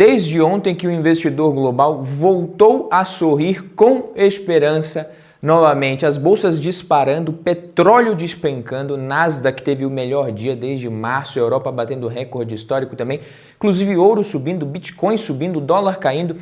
Desde ontem que o investidor global voltou a sorrir com esperança novamente. As bolsas disparando, petróleo despencando, Nasdaq teve o melhor dia desde março, Europa batendo recorde histórico também, inclusive ouro subindo, Bitcoin subindo, dólar caindo.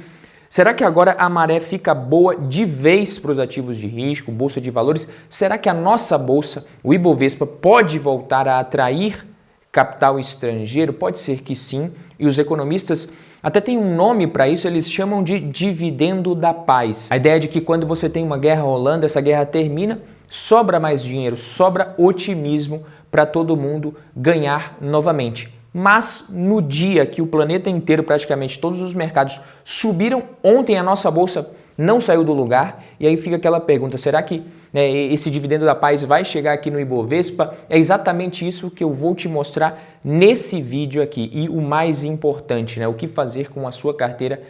Será que agora a maré fica boa de vez para os ativos de risco, bolsa de valores? Será que a nossa bolsa, o Ibovespa, pode voltar a atrair capital estrangeiro? Pode ser que sim, e os economistas até têm um nome para isso, eles chamam de dividendo da paz. A ideia é de que quando você tem uma guerra rolando, essa guerra termina, sobra mais dinheiro, sobra otimismo para todo mundo ganhar novamente. Mas no dia que o planeta inteiro, praticamente todos os mercados subiram, ontem a nossa bolsa não saiu do lugar, e aí fica aquela pergunta, será que esse dividendo da paz vai chegar aqui no Ibovespa? É exatamente isso que eu vou te mostrar nesse vídeo aqui, e o mais importante, o que fazer com a sua carteira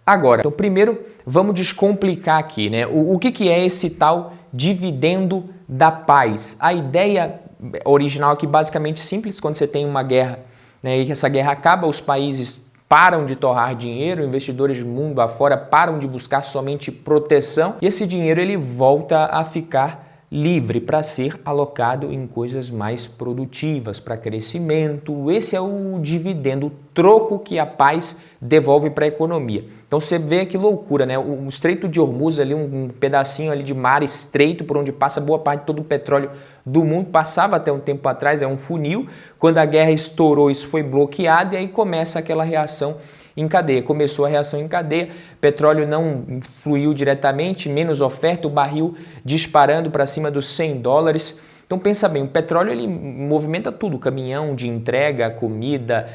agora. Então primeiro vamos descomplicar aqui, o que é esse tal dividendo da paz? A ideia original aqui basicamente simples, quando você tem uma guerra, e essa guerra acaba, os países param de torrar dinheiro, investidores do mundo afora param de buscar somente proteção e esse dinheiro ele volta a ficar livre para ser alocado em coisas mais produtivas, para crescimento. Esse é o dividendo, o troco que a paz devolve para a economia. Então você vê que loucura, O Estreito de Hormuz, ali, um pedacinho ali de mar estreito por onde passa boa parte de todo o petróleo do mundo, passava até um tempo atrás, é um funil. Quando a guerra estourou, isso foi bloqueado e aí começa aquela reação em cadeia. Começou a reação em cadeia, petróleo não fluiu diretamente, menos oferta, o barril disparando para cima dos $100. Então pensa bem, o petróleo ele movimenta tudo, caminhão de entrega, comida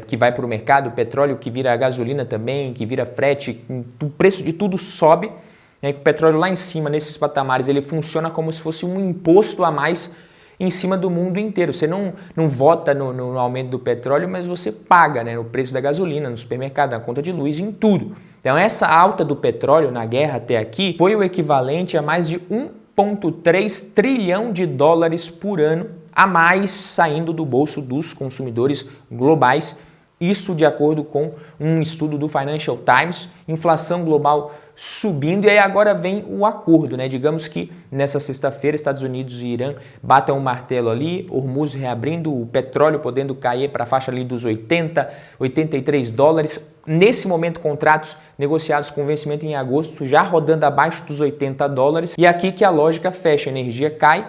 que vai para o mercado, o petróleo que vira gasolina também, que vira frete, o preço de tudo sobe. O petróleo lá em cima, nesses patamares, ele funciona como se fosse um imposto a mais em cima do mundo inteiro. Você não vota no aumento do petróleo, mas você paga no preço da gasolina, no supermercado, na conta de luz, em tudo. Então essa alta do petróleo na guerra até aqui foi o equivalente a mais de 1,3 trilhão de dólares por ano a mais saindo do bolso dos consumidores globais. Isso de acordo com um estudo do Financial Times, inflação global subindo, e aí agora vem o acordo, Digamos que nessa sexta-feira Estados Unidos e Irã batam um martelo ali, Hormuz reabrindo, o petróleo podendo cair para a faixa ali dos 80, 83 dólares. Nesse momento, contratos negociados com vencimento em agosto já rodando abaixo dos 80 dólares. E aqui que a lógica fecha, a energia cai,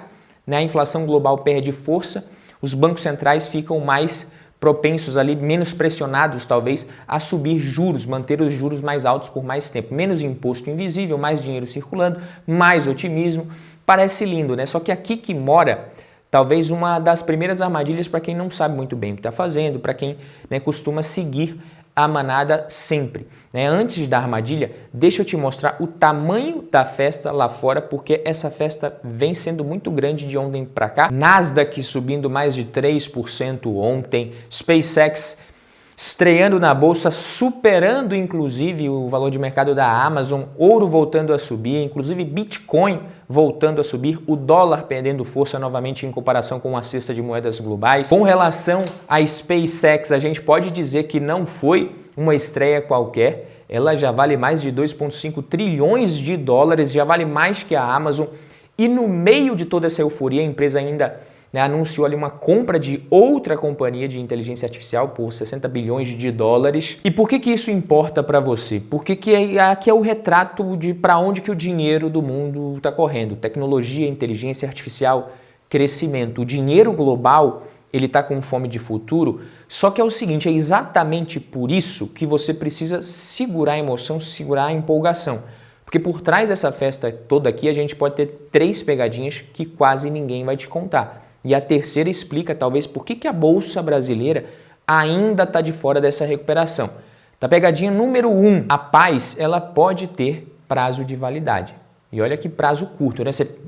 a inflação global perde força, os bancos centrais ficam mais propensos ali, menos pressionados talvez a subir juros, manter os juros mais altos por mais tempo. Menos imposto invisível, mais dinheiro circulando, mais otimismo. Parece lindo, Só que aqui que mora talvez uma das primeiras armadilhas para quem não sabe muito bem o que está fazendo, para quem costuma seguir a manada sempre. Antes da armadilha, deixa eu te mostrar o tamanho da festa lá fora, porque essa festa vem sendo muito grande de ontem para cá. Nasdaq subindo mais de 3% ontem, SpaceX estreando na bolsa, superando inclusive o valor de mercado da Amazon, ouro voltando a subir, inclusive Bitcoin voltando a subir, o dólar perdendo força novamente em comparação com a cesta de moedas globais. Com relação à SpaceX, a gente pode dizer que não foi uma estreia qualquer, ela já vale mais de 2,5 trilhões de dólares, já vale mais que a Amazon, e no meio de toda essa euforia, a empresa ainda anunciou ali uma compra de outra companhia de inteligência artificial por 60 bilhões de dólares. E por que isso importa para você? Porque aqui é o retrato de para onde que o dinheiro do mundo está correndo. Tecnologia, inteligência artificial, crescimento. O dinheiro global ele está com fome de futuro, só que é o seguinte, é exatamente por isso que você precisa segurar a emoção, segurar a empolgação. Porque por trás dessa festa toda aqui, a gente pode ter 3 pegadinhas que quase ninguém vai te contar. E a terceira explica, talvez, por que a Bolsa Brasileira ainda está de fora dessa recuperação. Da pegadinha número 1, a paz ela pode ter prazo de validade. E olha que prazo curto,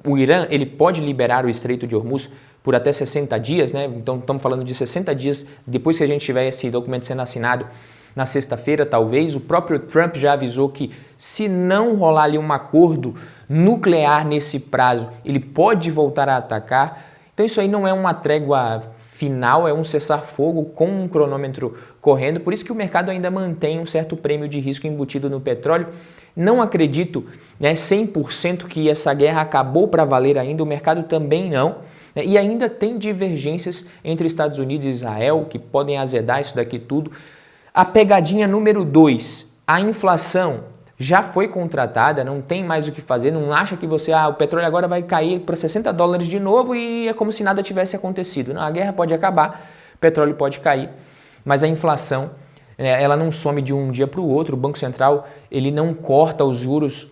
O Irã ele pode liberar o Estreito de Hormuz por até 60 dias, Então estamos falando de 60 dias depois que a gente tiver esse documento sendo assinado na sexta-feira, talvez. O próprio Trump já avisou que se não rolar ali um acordo nuclear nesse prazo, ele pode voltar a atacar. Então isso aí não é uma trégua final, é um cessar-fogo com um cronômetro correndo, por isso que o mercado ainda mantém um certo prêmio de risco embutido no petróleo. Não acredito 100% que essa guerra acabou para valer ainda, o mercado também não. E ainda tem divergências entre Estados Unidos e Israel que podem azedar isso daqui tudo. A pegadinha número 2, a inflação já foi contratada, não tem mais o que fazer, não acha que o petróleo agora vai cair para $60 de novo e é como se nada tivesse acontecido. Não, a guerra pode acabar, o petróleo pode cair, mas a inflação ela não some de um dia para o outro. O Banco Central ele não corta os juros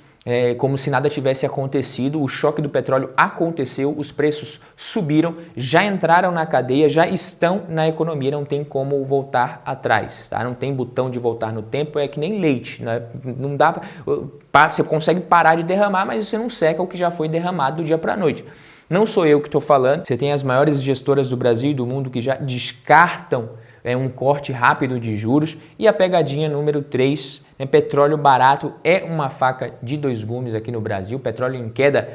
como se nada tivesse acontecido. O choque do petróleo aconteceu, os preços subiram, já entraram na cadeia, já estão na economia, não tem como voltar atrás, tá? Não tem botão de voltar no tempo, é que nem leite, né? Não dá você consegue parar de derramar, mas você não seca o que já foi derramado do dia para a noite. Não sou eu que estou falando, você tem as maiores gestoras do Brasil e do mundo que já descartam um corte rápido de juros. E a pegadinha número 3, petróleo barato é uma faca de dois gumes aqui no Brasil. Petróleo em queda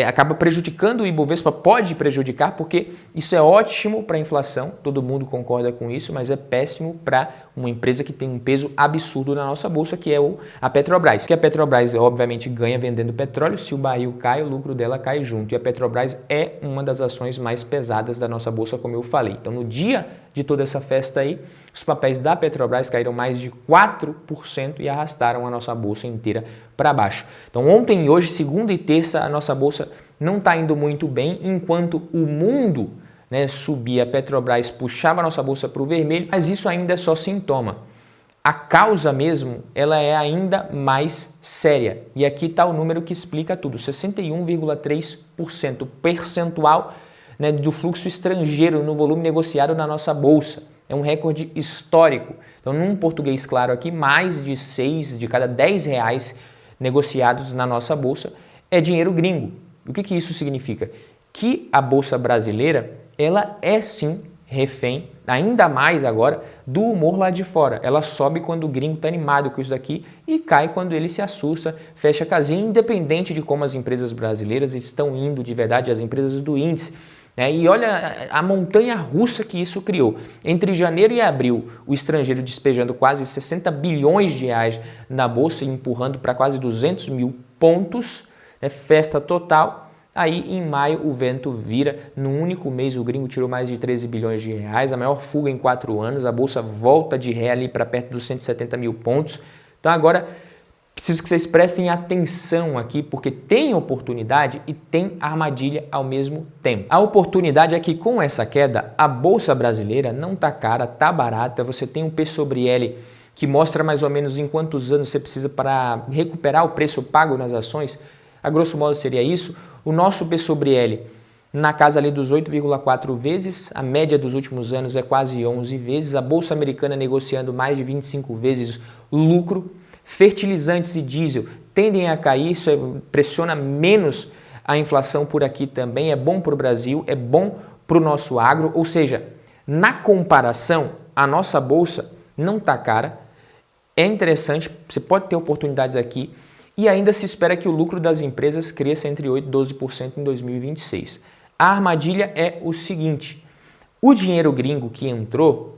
acaba prejudicando o Ibovespa, pode prejudicar, porque isso é ótimo para a inflação, todo mundo concorda com isso, mas é péssimo para uma empresa que tem um peso absurdo na nossa bolsa, que é a Petrobras. Que a Petrobras, obviamente, ganha vendendo petróleo, se o barril cai, o lucro dela cai junto. E a Petrobras é uma das ações mais pesadas da nossa bolsa, como eu falei. Então, no dia de toda essa festa aí, os papéis da Petrobras caíram mais de 4% e arrastaram a nossa bolsa inteira para baixo. Então ontem e hoje, segunda e terça, a nossa bolsa não está indo muito bem, enquanto o mundo subia, a Petrobras puxava a nossa bolsa para o vermelho, mas isso ainda é só sintoma. A causa mesmo, ela é ainda mais séria. E aqui está o número que explica tudo, 61,3% percentual do fluxo estrangeiro no volume negociado na nossa bolsa. É um recorde histórico. Então, num português claro aqui, mais de 6 de cada 10 reais negociados na nossa bolsa é dinheiro gringo. O que isso significa? Que a bolsa brasileira, ela é sim refém, ainda mais agora, do humor lá de fora. Ela sobe quando o gringo está animado com isso daqui e cai quando ele se assusta, fecha a casinha, independente de como as empresas brasileiras estão indo de verdade, as empresas do índice. E olha a montanha russa que isso criou. Entre janeiro e abril, o estrangeiro despejando quase 60 bilhões de reais na bolsa e empurrando para quase 200 mil pontos, festa total. Aí em maio o vento vira, num único mês o gringo tirou mais de 13 bilhões de reais, a maior fuga em 4 anos, a bolsa volta de ré ali para perto dos 170 mil pontos. Então agora preciso que vocês prestem atenção aqui, porque tem oportunidade e tem armadilha ao mesmo tempo. A oportunidade é que com essa queda, a bolsa brasileira não tá cara, tá barata. Você tem um P sobre L que mostra mais ou menos em quantos anos você precisa para recuperar o preço pago nas ações. A grosso modo seria isso. O nosso P sobre L na casa ali dos 8,4 vezes, a média dos últimos anos é quase 11 vezes. A bolsa americana negociando mais de 25 vezes lucro. Fertilizantes e diesel tendem a cair, isso pressiona menos a inflação por aqui também, é bom para o Brasil, é bom para o nosso agro, ou seja, na comparação, a nossa bolsa não está cara, é interessante, você pode ter oportunidades aqui e ainda se espera que o lucro das empresas cresça entre 8% e 12% em 2026. A armadilha é o seguinte, o dinheiro gringo que entrou,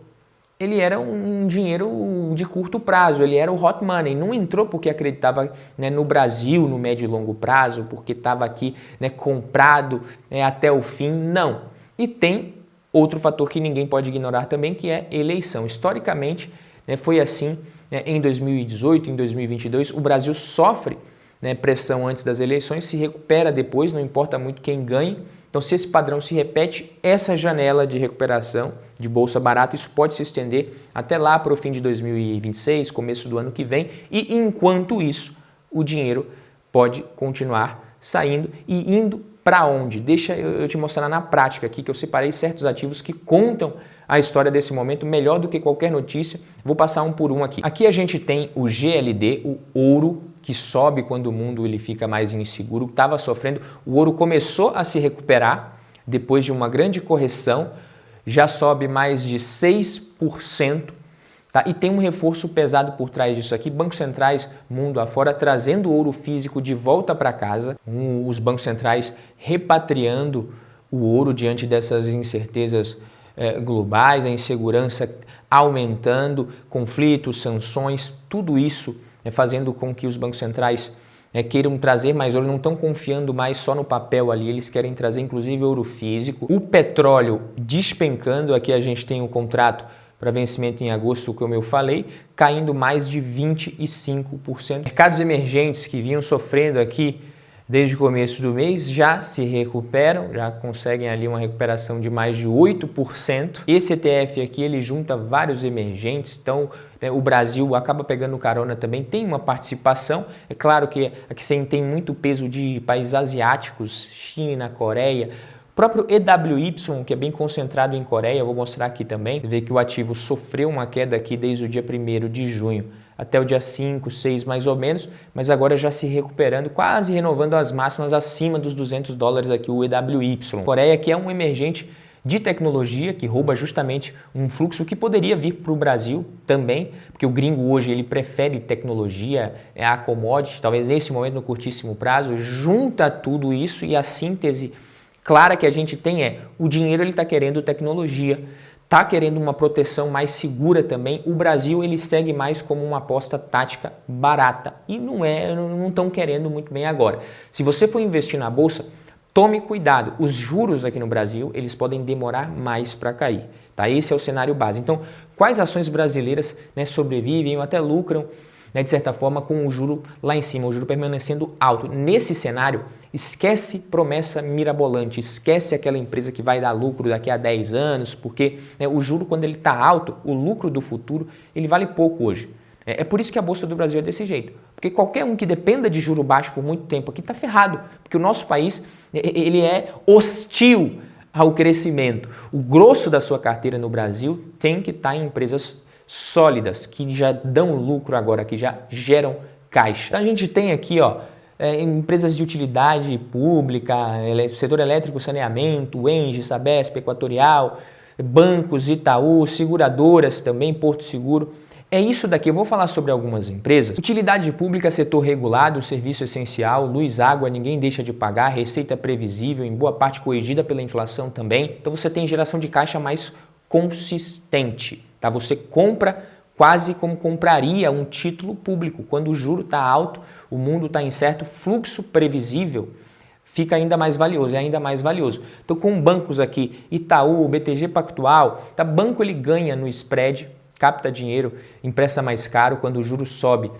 ele era um dinheiro de curto prazo, ele era o hot money, não entrou porque acreditava no Brasil no médio e longo prazo, porque estava aqui comprado até o fim, não. E tem outro fator que ninguém pode ignorar também, que é eleição. Historicamente, foi assim em 2018, em 2022, o Brasil sofre pressão antes das eleições, se recupera depois, não importa muito quem ganhe. Então, se esse padrão se repete, essa janela de recuperação de bolsa barata, isso pode se estender até lá para o fim de 2026, começo do ano que vem. E enquanto isso, o dinheiro pode continuar saindo e indo para onde? Deixa eu te mostrar na prática aqui que eu separei certos ativos que contam a história desse momento melhor do que qualquer notícia. Vou passar um por um aqui. Aqui a gente tem o GLD, o ouro, que sobe quando o mundo ele fica mais inseguro, estava sofrendo. O ouro começou a se recuperar depois de uma grande correção, já sobe mais de 6%, tá? E tem um reforço pesado por trás disso aqui, bancos centrais mundo afora trazendo ouro físico de volta para casa, os bancos centrais repatriando o ouro diante dessas incertezas globais, a insegurança aumentando, conflitos, sanções, tudo isso fazendo com que os bancos centrais queiram trazer mais ouro, não estão confiando mais só no papel ali, eles querem trazer inclusive ouro físico. O petróleo despencando, aqui a gente tem um contrato para vencimento em agosto, como eu falei, caindo mais de 25%. Mercados emergentes que vinham sofrendo aqui desde o começo do mês já se recuperam, já conseguem ali uma recuperação de mais de 8%. Esse ETF aqui, ele junta vários emergentes, então o Brasil acaba pegando carona também, tem uma participação. É claro que aqui tem muito peso de países asiáticos, China, Coreia, o próprio EWY, que é bem concentrado em Coreia, eu vou mostrar aqui também. Você vê que o ativo sofreu uma queda aqui desde o dia 1º de junho até o dia 5, 6 mais ou menos, mas agora já se recuperando, quase renovando as máximas acima dos $200 aqui, o EWY. Coreia que é um emergente de tecnologia que rouba justamente um fluxo que poderia vir para o Brasil também, porque o gringo hoje ele prefere tecnologia, a commodity, talvez nesse momento no curtíssimo prazo, junta tudo isso e a síntese clara que a gente tem o dinheiro ele está querendo tecnologia, está querendo uma proteção mais segura também. O Brasil ele segue mais como uma aposta tática barata e não estão querendo muito bem agora. Se você for investir na bolsa, tome cuidado. Os juros aqui no Brasil eles podem demorar mais para cair. Tá? Esse é o cenário base. Então, quais ações brasileiras sobrevivem ou até lucram de certa forma com o juro lá em cima, o juro permanecendo alto? Nesse cenário, esquece promessa mirabolante, esquece aquela empresa que vai dar lucro daqui a 10 anos, porque o juro quando ele está alto, o lucro do futuro, ele vale pouco hoje. É por isso que a Bolsa do Brasil é desse jeito, porque qualquer um que dependa de juro baixo por muito tempo aqui está ferrado, porque o nosso país ele é hostil ao crescimento. O grosso da sua carteira no Brasil tem que estar em empresas sólidas, que já dão lucro agora, que já geram caixa. Então a gente tem aqui, empresas de utilidade pública, setor elétrico, saneamento, Engie, Sabesp, Equatorial, bancos, Itaú, seguradoras também, Porto Seguro. É isso daqui, eu vou falar sobre algumas empresas. Utilidade pública, setor regulado, serviço essencial, luz, água, ninguém deixa de pagar, receita previsível, em boa parte corrigida pela inflação também. Então você tem geração de caixa mais consistente. Tá? Você compra quase como compraria um título público. Quando o juro está alto, o mundo está incerto, fluxo previsível fica ainda mais valioso, é ainda mais valioso. Então com bancos aqui, Itaú, BTG Pactual, banco ele ganha no spread, capta dinheiro, empresta mais caro, quando o juro sobe,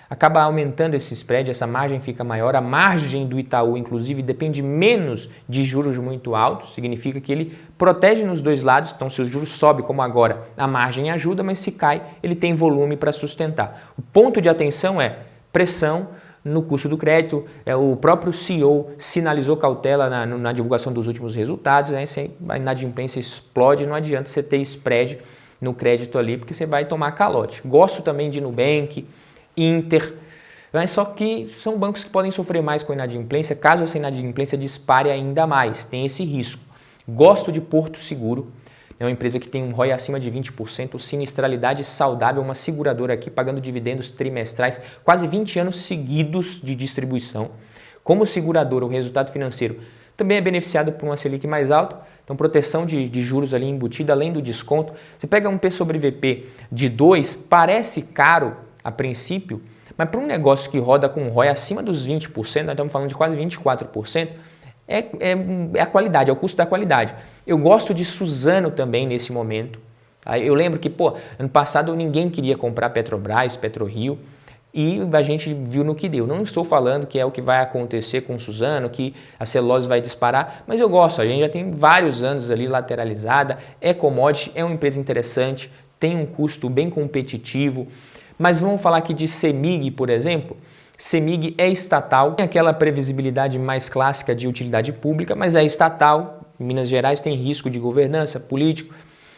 acaba aumentando esse spread, essa margem fica maior, a margem do Itaú inclusive depende menos de juros muito altos, significa que ele protege nos dois lados, então se o juros sobe como agora, a margem ajuda, mas se cai, ele tem volume para sustentar. O ponto de atenção é pressão no custo do crédito, o próprio CEO sinalizou cautela na divulgação dos últimos resultados, se a inadimplência explode, não adianta você ter spread no crédito ali, porque você vai tomar calote. Gosto também de Nubank, Inter, mas só que são bancos que podem sofrer mais com a inadimplência, caso essa inadimplência dispare ainda mais, tem esse risco. Gosto de Porto Seguro, é uma empresa que tem um ROI acima de 20%, sinistralidade saudável, uma seguradora aqui pagando dividendos trimestrais, quase 20 anos seguidos de distribuição. Como seguradora, o resultado financeiro também é beneficiado por uma Selic mais alta, então proteção de juros ali embutida, além do desconto. Você pega um P sobre VP de 2, parece caro a princípio, mas para um negócio que roda com um ROI acima dos 20%, nós estamos falando de quase 24%, é a qualidade, é o custo da qualidade. Eu gosto de Suzano também nesse momento. Eu lembro que, ano passado ninguém queria comprar Petrobras, PetroRio, e a gente viu no que deu. Não estou falando que é o que vai acontecer com Suzano, que a celulose vai disparar, mas eu gosto, a gente já tem vários anos ali lateralizada, é commodity, é uma empresa interessante, tem um custo bem competitivo. Mas vamos falar aqui de CEMIG, por exemplo. CEMIG é estatal, tem aquela previsibilidade mais clássica de utilidade pública, mas é estatal. Em Minas Gerais tem risco de governança, político.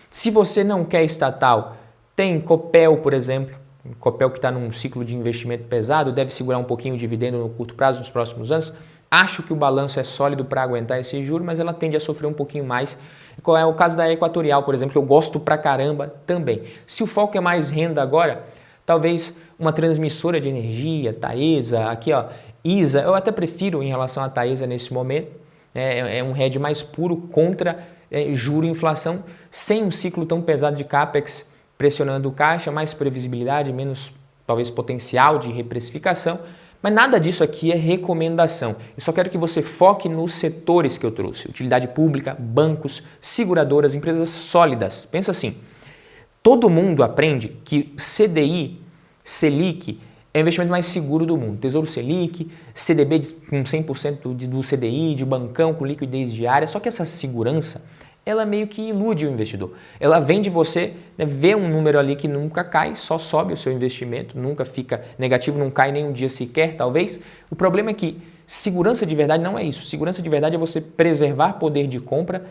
Se você não quer estatal, tem Copel, por exemplo. Copel que está num ciclo de investimento pesado, deve segurar um pouquinho o dividendo no curto prazo nos próximos anos. Acho que o balanço é sólido para aguentar esse juro, mas ela tende a sofrer um pouquinho mais. Qual é o caso da Equatorial, por exemplo, que eu gosto pra caramba também. Se o foco é mais renda agora, talvez uma transmissora de energia, Taesa, aqui ISA, eu até prefiro em relação a Taesa nesse momento, é um hedge mais puro contra juro e inflação, sem um ciclo tão pesado de CAPEX pressionando o caixa, mais previsibilidade, menos talvez potencial de reprecificação, mas nada disso aqui é recomendação. Eu só quero que você foque nos setores que eu trouxe, utilidade pública, bancos, seguradoras, empresas sólidas. Pensa assim, todo mundo aprende que CDI, Selic, é o investimento mais seguro do mundo. Tesouro Selic, CDB com 100% do CDI, de bancão com liquidez diária. Só que essa segurança, ela meio que ilude o investidor. Ela vem de você, né, ver um número ali que nunca cai, só sobe o seu investimento, nunca fica negativo, não cai nem um dia sequer, talvez. O problema é que segurança de verdade não é isso. Segurança de verdade é você preservar poder de compra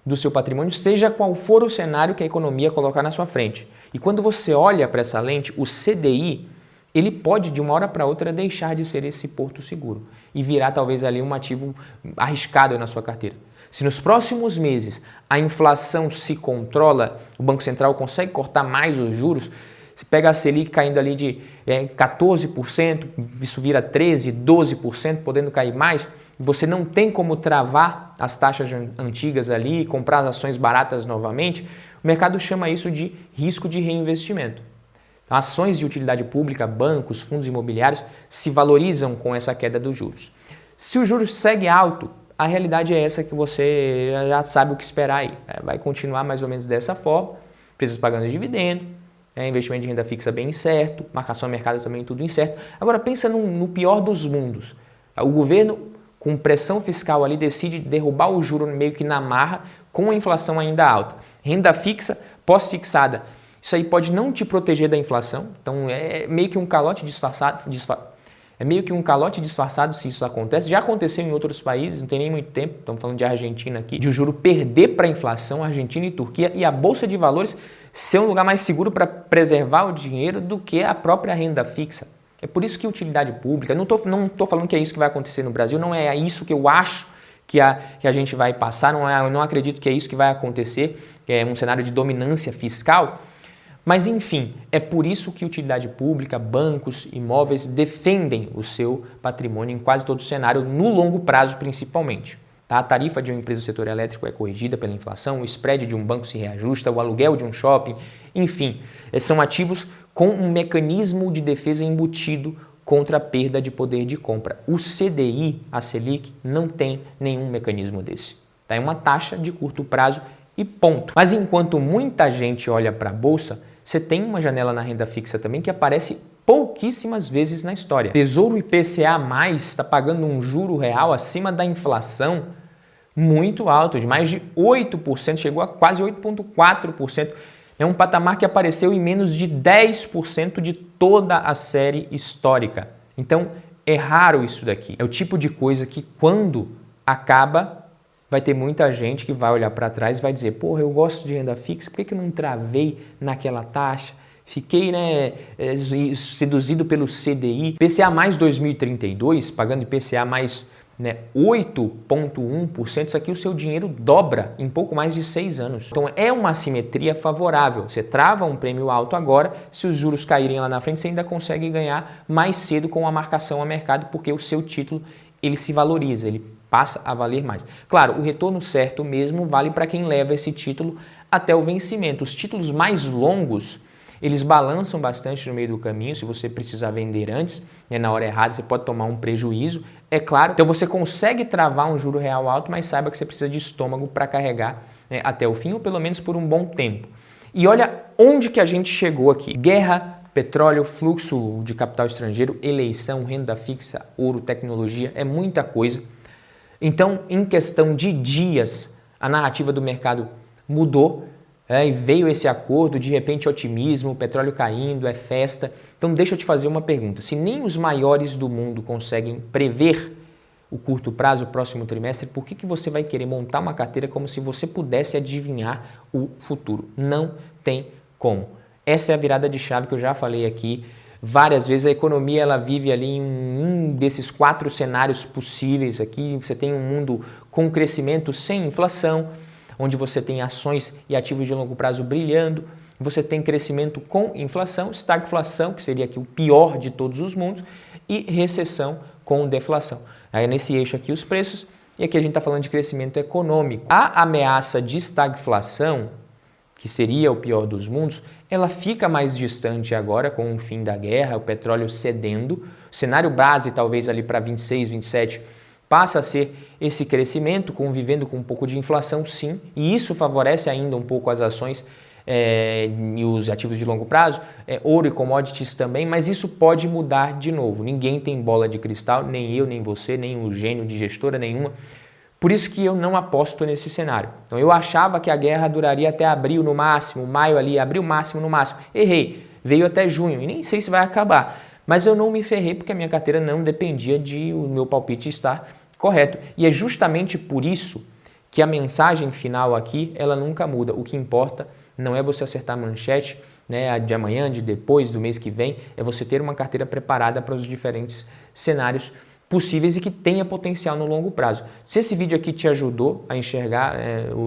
do seu patrimônio, seja qual for o cenário que a economia colocar na sua frente. E quando você olha para essa lente, o CDI, ele pode de uma hora para outra deixar de ser esse porto seguro e virar talvez ali um ativo arriscado na sua carteira. Se nos próximos meses a inflação se controla, o Banco Central consegue cortar mais os juros, se pega a Selic caindo ali de 14%, isso vira 13%, 12%, podendo cair mais, você não tem como travar as taxas antigas ali, comprar as ações baratas novamente, o mercado chama isso de risco de reinvestimento. Ações de utilidade pública, bancos, fundos imobiliários se valorizam com essa queda dos juros. Se o juros segue alto, a realidade é essa que você já sabe o que esperar aí. Vai continuar mais ou menos dessa forma, empresas pagando dividendo, investimento de renda fixa bem incerto, marcação a mercado também tudo incerto. Agora pensa no pior dos mundos. O governo, com pressão fiscal ali, decide derrubar o juro meio que na marra, com a inflação ainda alta. Renda fixa, pós-fixada. Isso aí pode não te proteger da inflação, então é meio que um calote disfarçado. É meio que um calote disfarçado se isso acontece. Já aconteceu em outros países, não tem nem muito tempo, estamos falando de Argentina aqui, de o juro perder para a inflação, Argentina e Turquia, e a Bolsa de Valores ser um lugar mais seguro para preservar o dinheiro do que a própria renda fixa. É por isso que utilidade pública, não estou falando que é isso que vai acontecer no Brasil, não é isso que eu acho que a gente vai passar, eu não acredito que é isso que vai acontecer, é um cenário de dominância fiscal. Mas, enfim, é por isso que utilidade pública, bancos, imóveis defendem o seu patrimônio em quase todo o cenário, no longo prazo principalmente. Tá? A tarifa de uma empresa do setor elétrico é corrigida pela inflação, o spread de um banco se reajusta, o aluguel de um shopping, enfim, são ativos com um mecanismo de defesa embutido contra a perda de poder de compra. O CDI, a Selic, não tem nenhum mecanismo desse. Tá? É uma taxa de curto prazo e ponto. Mas enquanto muita gente olha para a Bolsa, você tem uma janela na renda fixa também que aparece pouquíssimas vezes na história. Tesouro IPCA+, está pagando um juro real acima da inflação muito alto, de mais de 8%, chegou a quase 8,4%. É um patamar que apareceu em menos de 10% de toda a série histórica. Então, é raro isso daqui. É o tipo de coisa que quando acaba, vai ter muita gente que vai olhar para trás e vai dizer, porra, eu gosto de renda fixa, por que eu não travei naquela taxa? Fiquei seduzido pelo CDI. IPCA mais 2032, pagando IPCA mais 8,1%, isso aqui o seu dinheiro dobra em pouco mais de 6 anos. Então é uma assimetria favorável. Você trava um prêmio alto agora, se os juros caírem lá na frente, você ainda consegue ganhar mais cedo com a marcação a mercado, porque o seu título ele se valoriza, ele passa a valer mais. Claro, o retorno certo mesmo vale para quem leva esse título até o vencimento. Os títulos mais longos, eles balançam bastante no meio do caminho, se você precisar vender antes, na hora errada, você pode tomar um prejuízo, é claro. Então você consegue travar um juro real alto, mas saiba que você precisa de estômago para carregar até o fim, ou pelo menos por um bom tempo. E olha onde que a gente chegou aqui. Guerra, petróleo, fluxo de capital estrangeiro, eleição, renda fixa, ouro, tecnologia, é muita coisa. Então, em questão de dias, a narrativa do mercado mudou e veio esse acordo, de repente otimismo, o petróleo caindo, é festa. Então, deixa eu te fazer uma pergunta. Se nem os maiores do mundo conseguem prever o curto prazo, o próximo trimestre, por que você vai querer montar uma carteira como se você pudesse adivinhar o futuro? Não tem como. Essa é a virada de chave que eu já falei aqui várias vezes. A economia ela vive ali em um desses 4 cenários possíveis aqui. Você tem um mundo com crescimento sem inflação, onde você tem ações e ativos de longo prazo brilhando. Você tem crescimento com inflação, estagflação, que seria aqui o pior de todos os mundos, e recessão com deflação. Aí nesse eixo aqui os preços, E aqui a gente está falando de crescimento econômico. A ameaça de estagflação, que seria o pior dos mundos, ela fica mais distante agora com o fim da guerra, o petróleo cedendo. O cenário base, talvez ali para 26, 27, passa a ser esse crescimento, convivendo com um pouco de inflação, sim, e isso favorece ainda um pouco as ações e os ativos de longo prazo, ouro e commodities também, mas isso pode mudar de novo. Ninguém tem bola de cristal, nem eu, nem você, nem o gênio de gestora nenhuma. Por isso que eu não aposto nesse cenário. Então eu achava que a guerra duraria até abril no máximo, maio ali, abril máximo no máximo. Errei, veio até junho e nem sei se vai acabar. Mas eu não me ferrei porque a minha carteira não dependia de o meu palpite estar correto. E é justamente por isso que a mensagem final aqui, ela nunca muda. O que importa não é você acertar a manchete, né, de amanhã, de depois, do mês que vem, é você ter uma carteira preparada para os diferentes cenários possíveis e que tenha potencial no longo prazo. Se esse vídeo aqui te ajudou a enxergar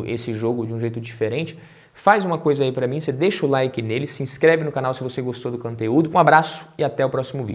esse jogo de um jeito diferente, faz uma coisa aí para mim, você deixa o like nele, se inscreve no canal se você gostou do conteúdo. Um abraço e até o próximo vídeo.